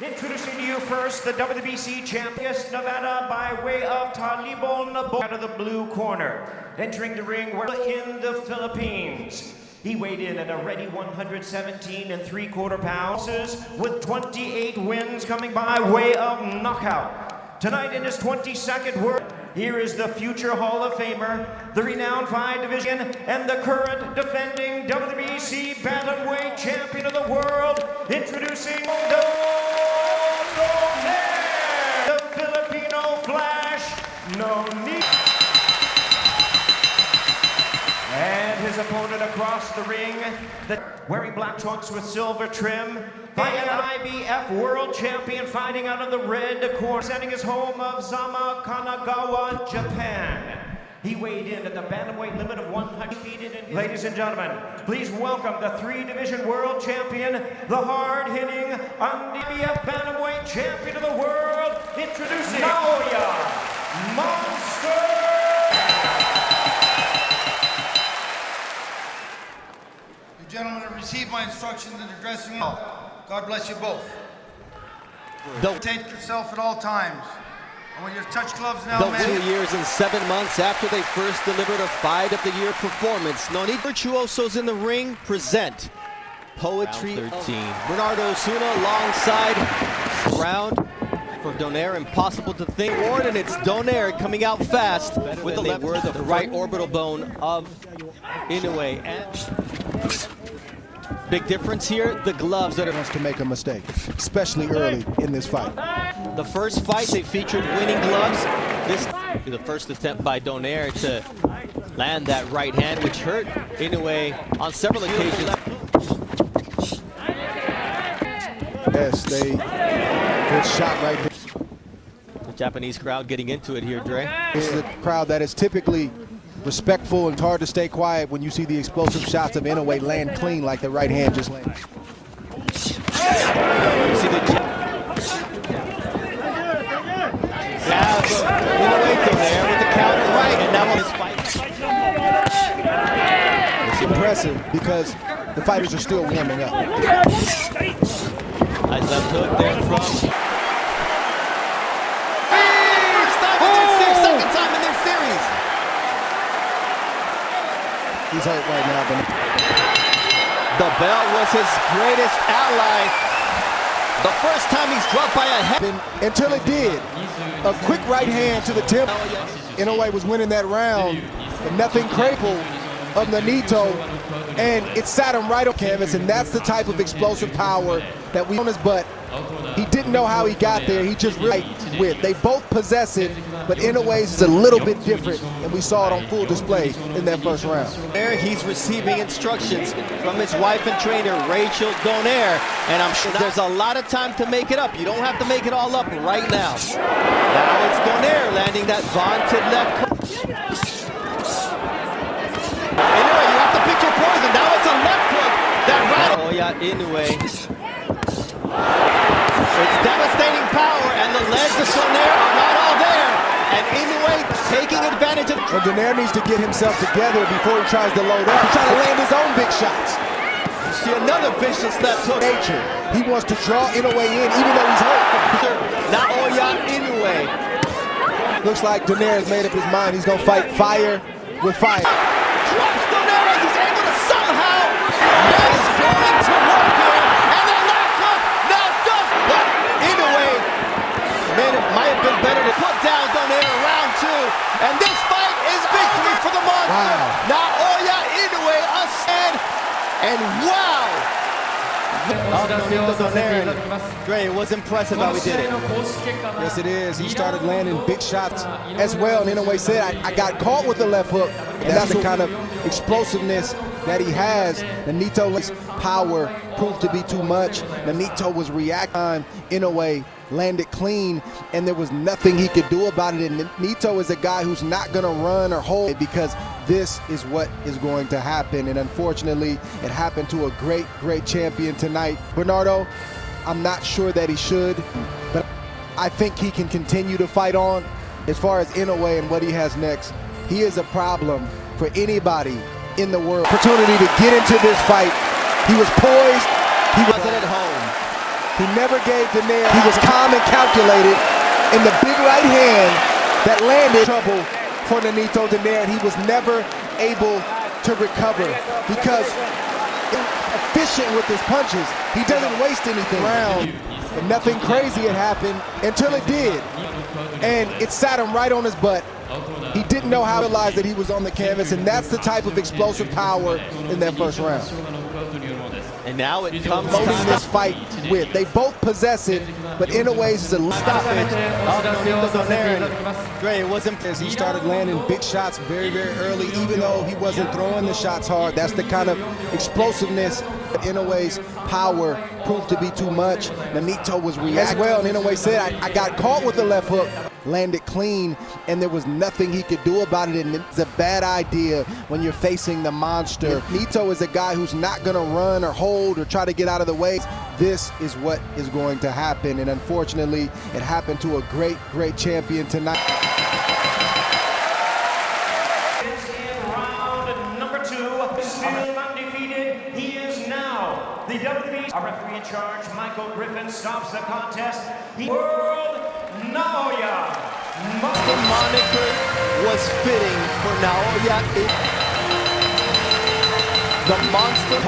Introducing to you first, the WBC champion, Nevada, by way of Talibon out of the blue corner. Entering the ring, we're in the Philippines. He weighed in at a ready 117 3/4 pounds, with 28 wins coming by way of knockout. Tonight in his 22nd world, here is the future Hall of Famer, the renowned 5 division, and the current defending WBC bantamweight champion of the world, introducing Nonito Donaire, the Filipino Flash, Nonito. And his opponent across the ring, wearing black trunks with silver trim, by an IBF world champion fighting out of the red corner, sending his home of Zama, Kanagawa, Japan. He weighed in at the bantamweight limit of 100 feet. Ladies and gentlemen, please welcome the 3-division world champion, the hard-hitting IBF bantamweight champion of the world, introducing Naoya Monster. Gentlemen, have received my instructions in the dressing room. God bless you both. Take yourself at all times. I want you to touch gloves now, man. 2 years and 7 months after they first delivered a Fight of the Year performance, Nonito Virtuosos in the ring present Poetry 13. Bernardo Osuna alongside round for Donaire, impossible to think. And it's Donaire coming out fast with the left, the right orbital bone of Inoue. And big difference here, the gloves that wants to make a mistake, especially early in this fight. The first fight, they featured winning gloves. This is the first attempt by Donaire to land that right hand, which hurt Inoue on several occasions. Yes, good shot right there. The Japanese crowd getting into it here, Dre. This is a crowd that is typically respectful and hard to stay quiet when you see the explosive shots of Inoue land clean like the right hand just landed. You see the jab of Inoue there with the counter right, and now on his fight. It's impressive because the fighters are still warming up. Nice left hook there from. Second time in their series. He's hurt right now, but the bell was his greatest ally. The first time he's dropped by a head. Until it did. A quick right hand to the temple. Inoue was winning that round, but nothing crippled of Nonito, and it sat him right on canvas, and that's the type of explosive power that we on his butt. He didn't know how he got there. He just really with. They both possess it, but Inoue's is a little bit different, and we saw it on full display in that first round. There he's receiving instructions from his wife and trainer, Rachel Donaire, and I'm sure there's a lot of time to make it up. You don't have to make it all up right now. Now it's Donaire landing that vaunted left. Inoue, you have to pick your poison. Now it's a left hook that Naoya Inoue. It's devastating power, and the legs of Donaire are not all there. And Inoue taking advantage of. Well, Donaire needs to get himself together before he tries to load up. He's trying to land his own big shots. You see another vicious left hook. Nature. He wants to draw Inoue in, even though he's hurt. Naoya Inoue. Looks like Donaire has made up his mind. He's gonna fight fire with fire. Drops Donaire as he's able to somehow. That is going to work here. And then left hook. Now does. But Inoue might have been better to put down Donaire round 2. And this fight is victory for the monster. Wow. Naoya Inoue a stand. And wow. Dre, it was impressive how he did it. Yes, it is. He started landing big shots as well. And Inoue said, I got caught with the left hook. And that's the kind of explosiveness that he has. Nonito's power proved to be too much. Nonito was reacting. Inoue landed clean, and there was nothing he could do about it. And Nonito is a guy who's not going to run or hold it, because this is what is going to happen. And unfortunately, it happened to a great, great champion tonight. Bernardo, I'm not sure that he should, but I think he can continue to fight on. As far as Inoue and what he has next, he is a problem for anybody in the world. Opportunity to get into this fight. He was poised. He wasn't at home. He never gave Donaire. He was calm and calculated, and the big right hand that landed trouble for Nonito Donaire, and he was never able to recover because efficient with his punches. He doesn't waste anything around, and nothing crazy had happened until it did, and it sat him right on his butt. He didn't know how to realize that he was on the canvas, and that's the type of explosive power in that first round. And now it comes Loading this fight with. They both possess it, but Inoue's is a stoppage of Nonito Donaire. Dre, it wasn't as he started landing big shots very, very early, even though he wasn't throwing the shots hard. That's the kind of explosiveness that Inoue's power proved to be too much. Nonito was reacting as well, and Inoue said, I got caught with the left hook, landed clean, and there was nothing he could do about it, and it's a bad idea when you're facing the monster. Nonito is a guy who's not gonna run or hold or try to get out of the way. This is what is going to happen, and unfortunately, it happened to a great, great champion tonight. In round number 2, still undefeated, he is now the WWE. Our referee in charge, Michael Griffin, stops the contest. World Naoya. The moniker was fitting for Naoya. The monster,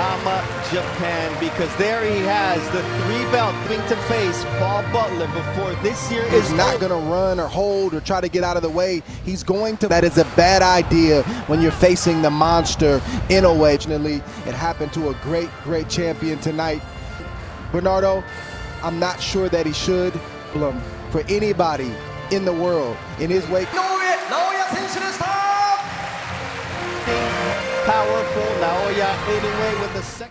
Japan, because there he has the 3-belt thing to face Paul Butler before this year is not going to run or hold or try to get out of the way. He's going to. That is a bad idea when you're facing the monster Inoue. It happened to a great, great champion tonight. Bernardo, I'm not sure that he should for anybody in the world in his wake. Powerful Naoya Inoue with the second.